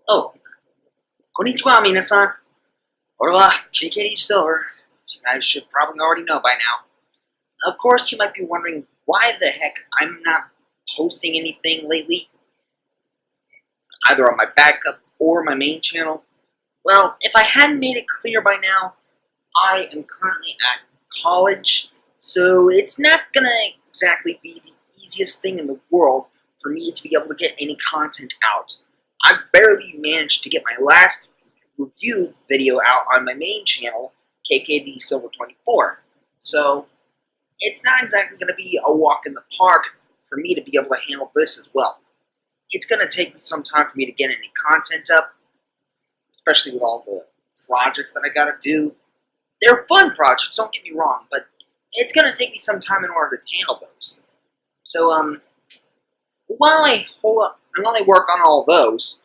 Oh, konnichiwa, minasan. Orwa, KKD Silver. As you guys should probably already know by now. Of course, you might be wondering why the heck I'm not posting anything lately, either on my backup or my main channel. Well, if I hadn't made it clear by now, I am currently at college, so it's not gonna exactly be the easiest thing in the world for me to be able to get any content out. I barely managed to get my last review video out on my main channel, KKD Silver 24. So it's not exactly going to be a walk in the park for me to be able to handle this as well. It's going to take me some time for me to get any content up, especially with all the projects that I got to do. They're fun projects, don't get me wrong, but it's going to take me some time in order to handle those. So while I work on all those,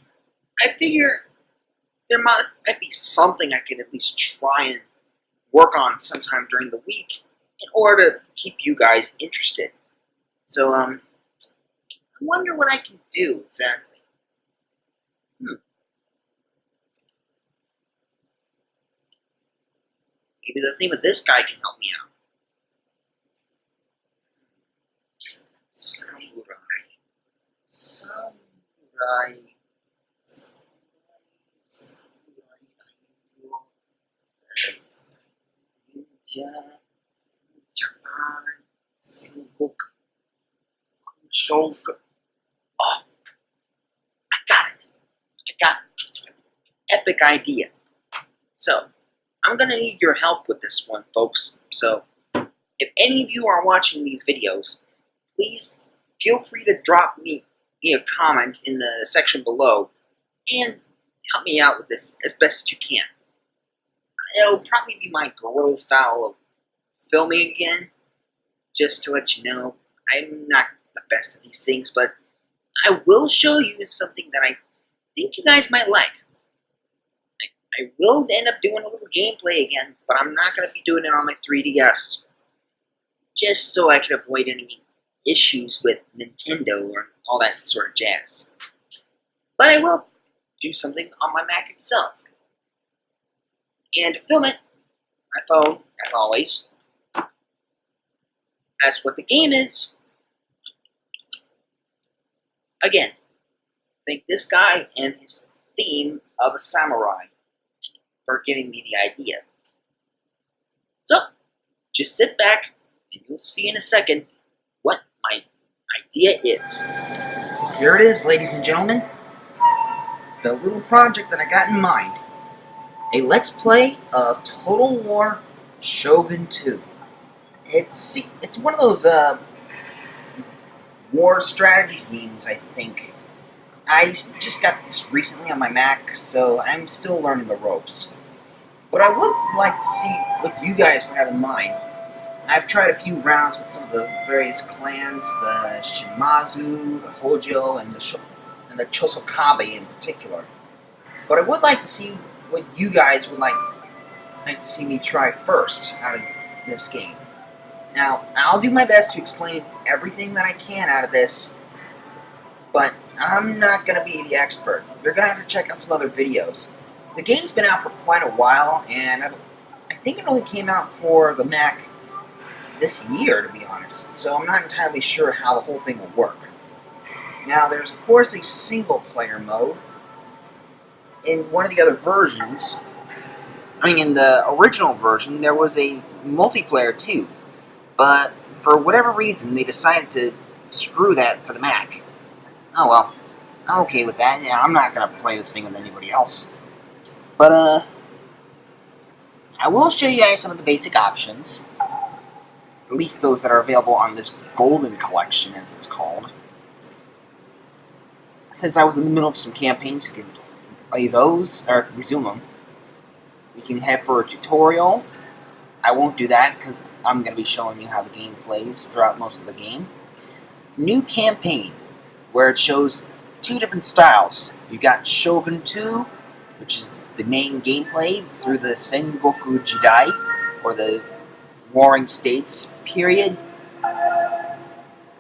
I figure there might be something I could at least try and work on sometime during the week in order to keep you guys interested. So, I wonder what I can do exactly. Maybe the theme of this guy can help me out. Samurai. Ninja, Japan, Sengoku, Kushoku. Oh, I got it. Epic idea. So, I'm going to need your help with this one, folks. So, if any of you are watching these videos, please feel free to drop me a comment in the section below and help me out with this as best as you can. It'll probably be my guerrilla style of filming again, just to let you know I'm not the best at these things, but I will show you something that I think you guys might like. I will end up doing a little gameplay again, but I'm not going to be doing it on my 3DS, just so I can avoid any issues with Nintendo or all that sort of jazz. But I will do something on my Mac itself. And to film it, my phone, as always. As what the game is, again, thank this guy and his theme of a samurai for giving me the idea. So, just sit back and you'll see in a second what my idea is. Here it is, ladies and gentlemen. The little project that I got in mind. A Let's Play of Total War Shogun 2. It's one of those war strategy games, I think. I just got this recently on my Mac, so I'm still learning the ropes. But I would like to see what you guys would have in mind. I've tried a few rounds with some of the various clans, the Shimazu, the Hojo, and the Chosokabe in particular. But I would like to see what you guys would like to see me try first out of this game. Now, I'll do my best to explain everything that I can out of this, but I'm not going to be the expert. You're going to have to check out some other videos. The game's been out for quite a while, and I think it only came out for the Mac this year, to be honest, so I'm not entirely sure how the whole thing will work. Now, there's of course a single-player mode. In one of the other versions, in the original version, there was a multiplayer too, but for whatever reason, they decided to screw that for the Mac. Oh well, I'm okay with that. Yeah, I'm not going to play this thing with anybody else. But, I will show you guys some of the basic options, at least those that are available on this Golden Collection, as it's called. Since I was in the middle of some campaigns, you can play those, or resume them. We can head for a tutorial. I won't do that, because I'm going to be showing you how the game plays throughout most of the game. New campaign, where it shows two different styles. You got Shogun 2, which is the main gameplay through the Sengoku Jidai, or the Warring States period.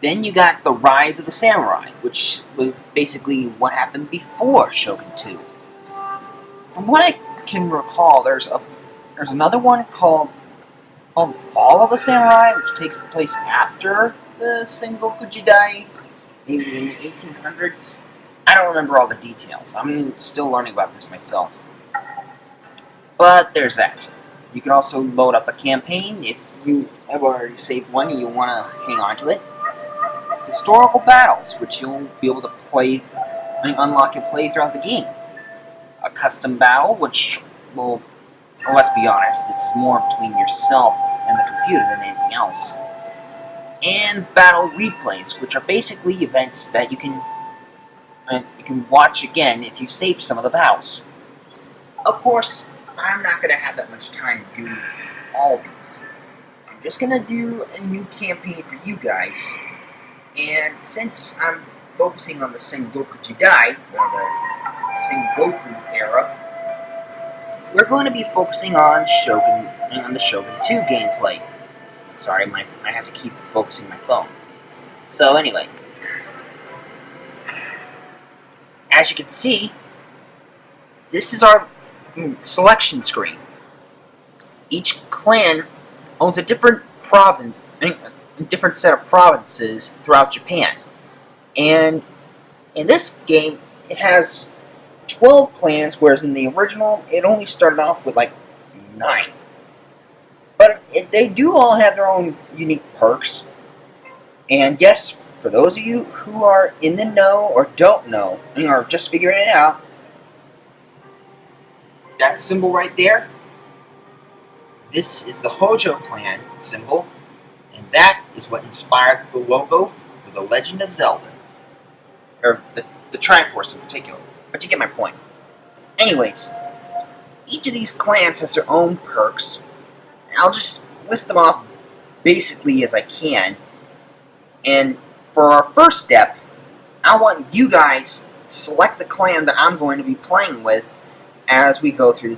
Then you got the Rise of the Samurai, which was basically what happened before Shogun 2. From what I can recall, there's another one called Fall of the Samurai, which takes place after the Sengoku Jidai, maybe in the 1800s. I don't remember all the details. I'm still learning about this myself. But there's that. You can also load up a campaign if you have already saved one and you want to hang on to it. Historical battles, which you'll be able to play, unlock and play throughout the game. A custom battle, which will, well, let's be honest, it's more between yourself and the computer than anything else. And battle replays, which are basically events that you can watch again if you save some of the battles. Of course, I'm not going to have that much time to do all of these. I'm just going to do a new campaign for you guys. And since I'm focusing on the Sengoku Jidai, or the Sengoku era, we're going to be focusing on the Shogun 2 gameplay. Sorry, I have to keep focusing my phone. So anyway, as you can see, this is our selection screen. Each clan owns a different province, a different set of provinces throughout Japan. And in this game, it has 12 clans, whereas in the original, it only started off with like 9. But they do all have their own unique perks. And yes, for those of you who are in the know or don't know, or just figuring it out, that symbol right there, this is the Hojo clan symbol, and that is what inspired the logo for The Legend of Zelda. Or the Triforce in particular. But you get my point. Anyways, each of these clans has their own perks. I'll just list them off basically as I can. And for our first step, I want you guys to select the clan that I'm going to be playing with as we go through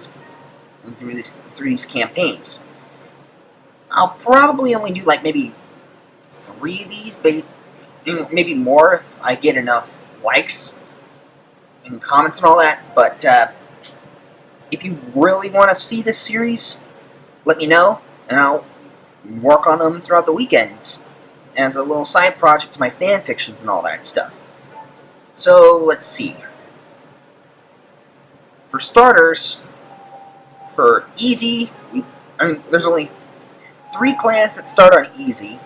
these campaigns. I'll probably only do like maybe 3 of these, maybe more if I get enough likes and comments and all that. But if you really want to see this series, let me know, and I'll work on them throughout the weekends as a little side project to my fan fictions and all that stuff. So let's see. For starters, for easy, there's only 3 clans that start on easy,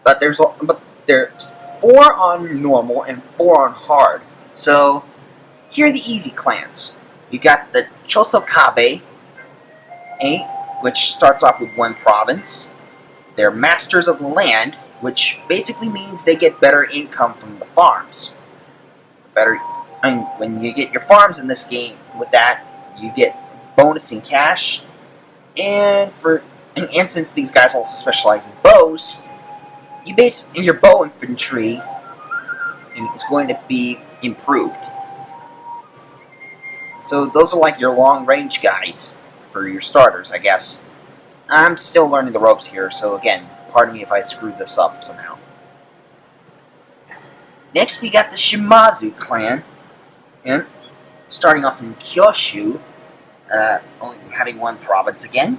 but there's 4 on normal and 4 on hard. So here are the easy clans. You got the Chosokabe, which starts off with 1 province. They're masters of the land, which basically means they get better income from the farms. When you get your farms in this game, with that, you get bonus in cash. And since these guys also specialize in bows, your bow infantry is going to be improved. So those are like your long-range guys for your starters, I guess. I'm still learning the ropes here, so again, pardon me if I screwed this up somehow. Next, we got the Shimazu clan, and starting off in Kyushu, only having 1 province again.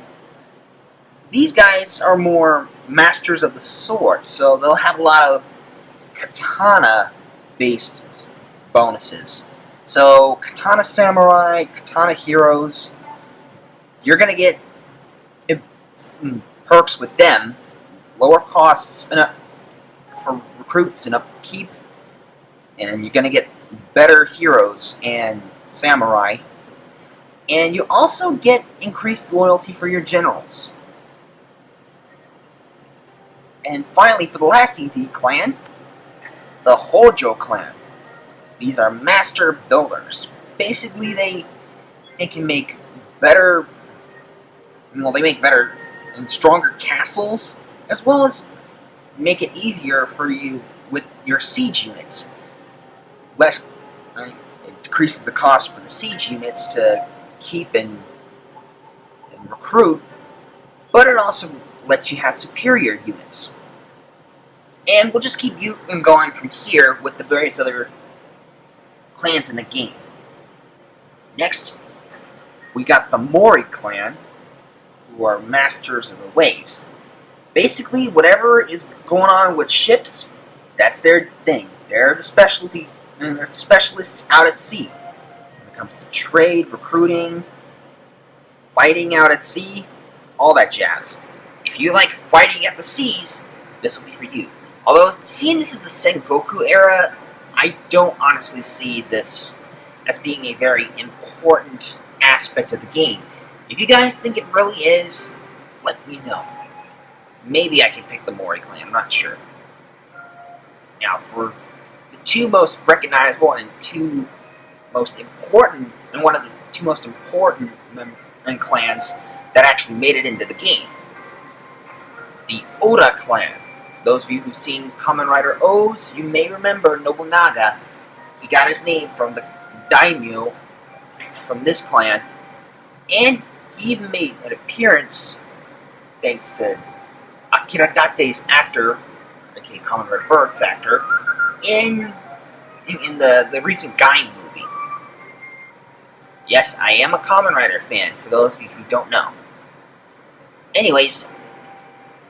These guys are more masters of the sword, so they'll have a lot of katana-based bonuses. So, katana samurai, katana heroes, you're going to get perks with them, lower costs for recruits and upkeep, and you're going to get better heroes and samurai, and you also get increased loyalty for your generals. And finally, for the last easy clan, the Hojo clan. These are master builders. Basically, they can make better, they make better and stronger castles, as well as make it easier for you with your siege units. It decreases the cost for the siege units to keep and recruit, but it also lets you have superior units. And we'll just keep you going from here with the various other clans in the game. Next, we got the Mori clan, who are masters of the waves. Basically, whatever is going on with ships, that's their thing. They're the specialty, and they're specialists out at sea. When it comes to trade, recruiting, fighting out at sea, all that jazz. If you like fighting at the seas, this will be for you. Although, seeing this is the Sengoku era, I don't honestly see this as being a very important aspect of the game. If you guys think it really is, let me know. Maybe I can pick the Mori clan, I'm not sure. Now, for the two most recognizable and two most important, and one of the two most important clans that actually made it into the game, the Oda clan. Those of you who've seen Kamen Rider O's, you may remember Nobunaga. He got his name from the daimyo from this clan, and he even made an appearance, thanks to Akira Date's actor, aka Kamen Rider Bird's actor, in the recent Gain movie. Yes, I am a Kamen Rider fan, for those of you who don't know. Anyways,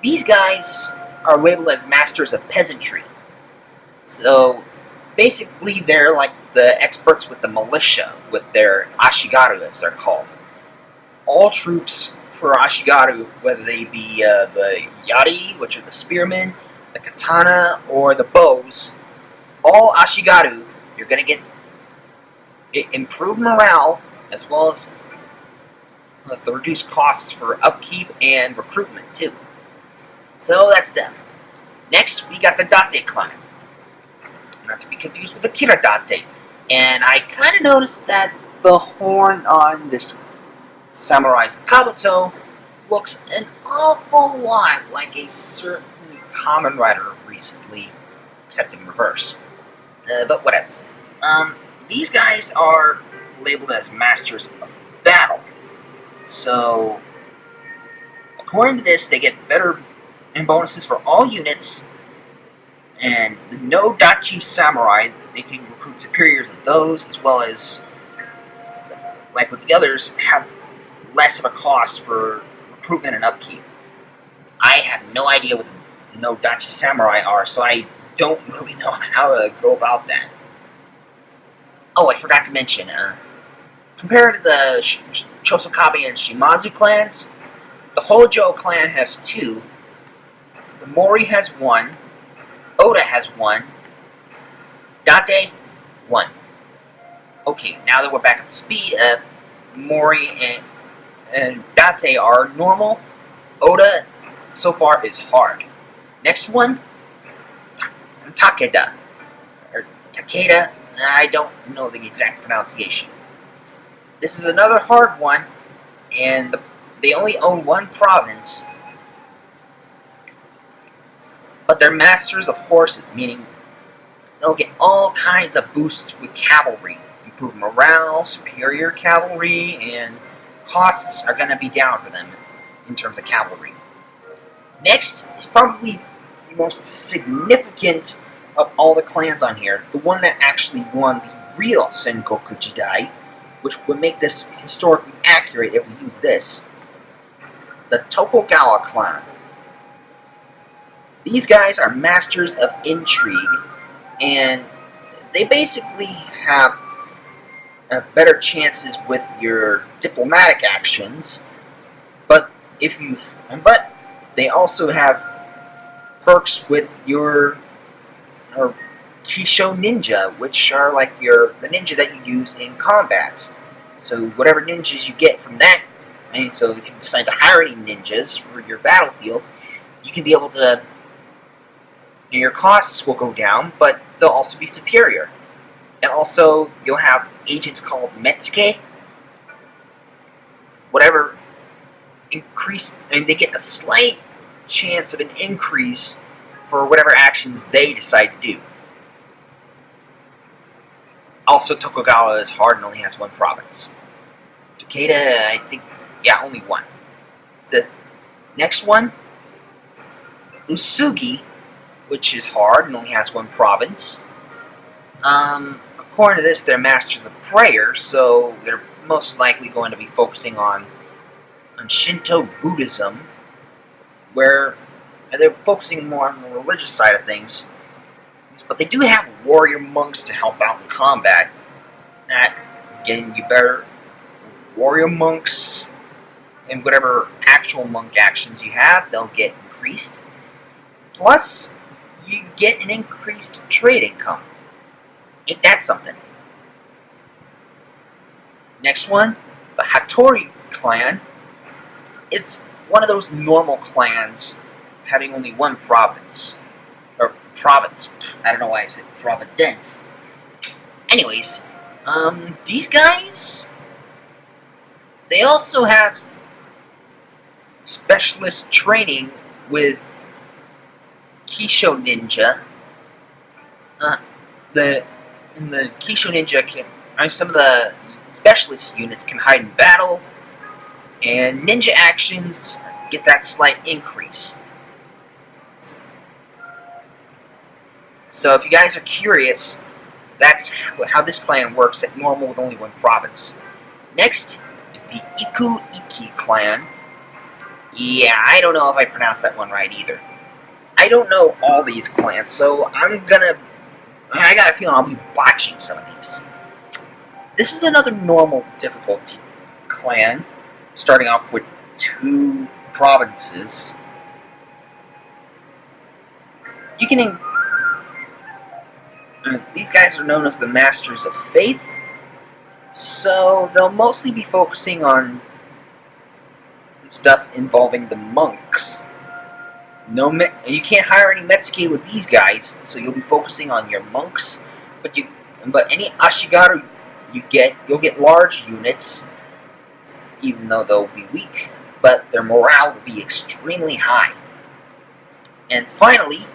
these guys are labeled as masters of peasantry. So, basically they're like the experts with the militia, with their Ashigaru as they're called. All troops for Ashigaru, whether they be the Yari, which are the spearmen, the katana, or the bows, all Ashigaru, you're going to get improved morale, as well as the reduced costs for upkeep and recruitment too. So that's them. Next, we got the Date clan. Not to be confused with Akira Date. And I kind of noticed that the horn on this samurai's kabuto looks an awful lot like a certain Kamen Rider recently, except in reverse. But whatevs. These guys are labeled as masters of battle. So, according to this, they get better and bonuses for all units, and the no Dachi Samurai, they can recruit superiors of those, as well as, like with the others, have less of a cost for recruitment and upkeep. I have no idea what the no Dachi Samurai are, so I don't really know how to go about that. Oh, I forgot to mention, compared to the Chosokabe and Shimazu clans, the Hojo clan has 2, the Mori has 1, Oda has 1, Date, 1. Okay, now that we're back up to speed, Mori and Date are normal. Oda, so far, is hard. Next one, Takeda. Or Takeda, I don't know the exact pronunciation. This is another hard one, and they only own 1 province, but they're masters of horses, meaning they'll get all kinds of boosts with cavalry, improved morale, superior cavalry, and costs are going to be down for them in terms of cavalry. Next is probably the most significant of all the clans on here, the one that actually won the real Sengoku Jidai, which would make this historically accurate if we use this, the Tokugawa clan. These guys are masters of intrigue, and they basically have better chances with your diplomatic actions, but they also have perks with your Kisho Ninja, which are like the ninja that you use in combat. So whatever ninjas you get from that, and so if you decide to hire any ninjas for your battlefield, you can be able to, your costs will go down, but they'll also be superior. And also, you'll have agents called Metsuke, whatever, increase, and they get a slight chance of an increase for whatever actions they decide to do. Also, Tokugawa is hard and only has 1 province. Takeda, I think, yeah, only 1. The next one, Usugi, which is hard and only has one province. According to this, they're masters of prayer, so they're most likely going to be focusing on Shinto Buddhism, where they're focusing more on the religious side of things. But they do have warrior monks to help out in combat. That getting you better warrior monks, and whatever actual monk actions you have, they'll get increased. Plus, you get an increased trade income. Ain't that something? Next one, the Hattori clan is one of those normal clans having only one province. Or province. I don't know why I said providence. Anyways, these guys, they also have specialist training with Kisho Ninja. The Kisho Ninja some of the specialist units can hide in battle, and ninja actions get that slight increase. So if you guys are curious, that's how this clan works at normal with only one province. Next is the Iku Iki clan. Yeah, I don't know if I pronounced that one right either. I don't know all these clans, so I got a feeling I'll be botching some of these. This is another normal difficulty clan, starting off with 2 provinces. You can these guys are known as the Masters of Faith, so they'll mostly be focusing on stuff involving the monks. You can't hire any Metsuke with these guys, so you'll be focusing on your monks. But any Ashigaru you'll get large units, even though they'll be weak, but their morale will be extremely high. And finally,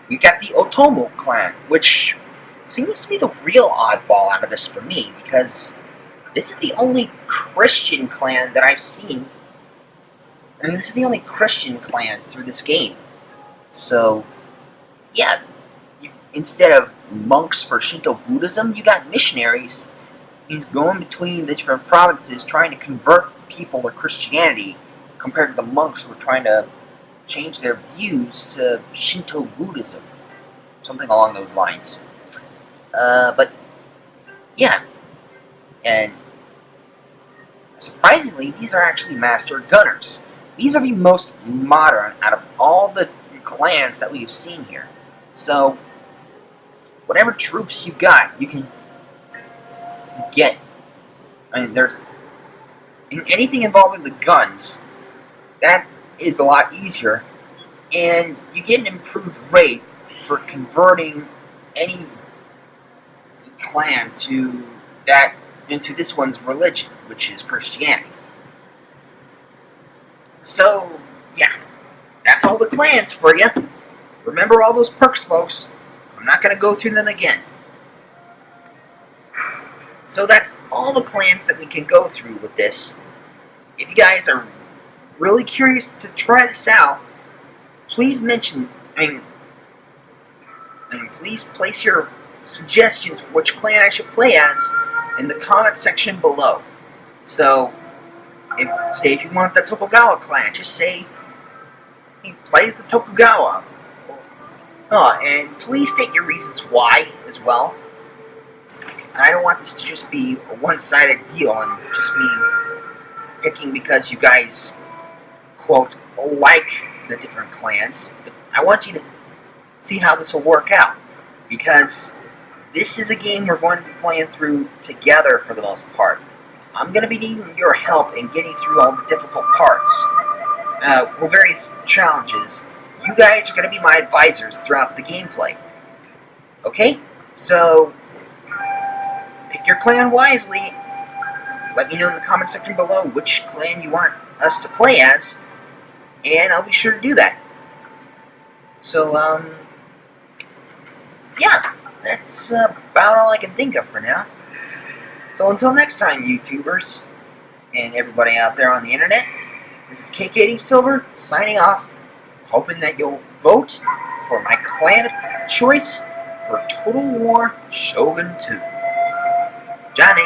we got the Otomo clan, which seems to be the real oddball out of this for me, because this is the only Christian clan that I've seen. I mean, this is the only Christian clan through this game. So, yeah, instead of monks for Shinto Buddhism, you got missionaries. He's going between the different provinces trying to convert people to Christianity, compared to the monks who are trying to change their views to Shinto Buddhism. Something along those lines. But, yeah. And surprisingly, these are actually master gunners. These are the most modern out of all the clans that we've seen here. So, whatever troops you got, you can get. I mean, there's anything involving the guns, that is a lot easier, and you get an improved rate for converting any clan into this one's religion, which is Christianity. So, yeah, that's all the clans for you. Remember all those perks, folks. I'm not going to go through them again. So that's all the clans that we can go through with this. If you guys are really curious to try this out, please please place your suggestions for which clan I should play as in the comment section below. So, if you want the Tokugawa clan, just say he plays the Tokugawa. And please state your reasons why as well. I don't want this to just be a one-sided deal and just me picking because you guys, quote, like the different clans. But I want you to see how this will work out, because this is a game we're going to be playing through together for the most part. I'm going to be needing your help in getting through all the difficult parts, with various challenges. You guys are going to be my advisors throughout the gameplay. Okay? So, pick your clan wisely. Let me know in the comment section below which clan you want us to play as, and I'll be sure to do that. So, yeah, that's about all I can think of for now. So until next time, YouTubers, and everybody out there on the internet, this is KKD Silver, signing off, hoping that you'll vote for my clan of choice for Total War Shogun 2. Johnny.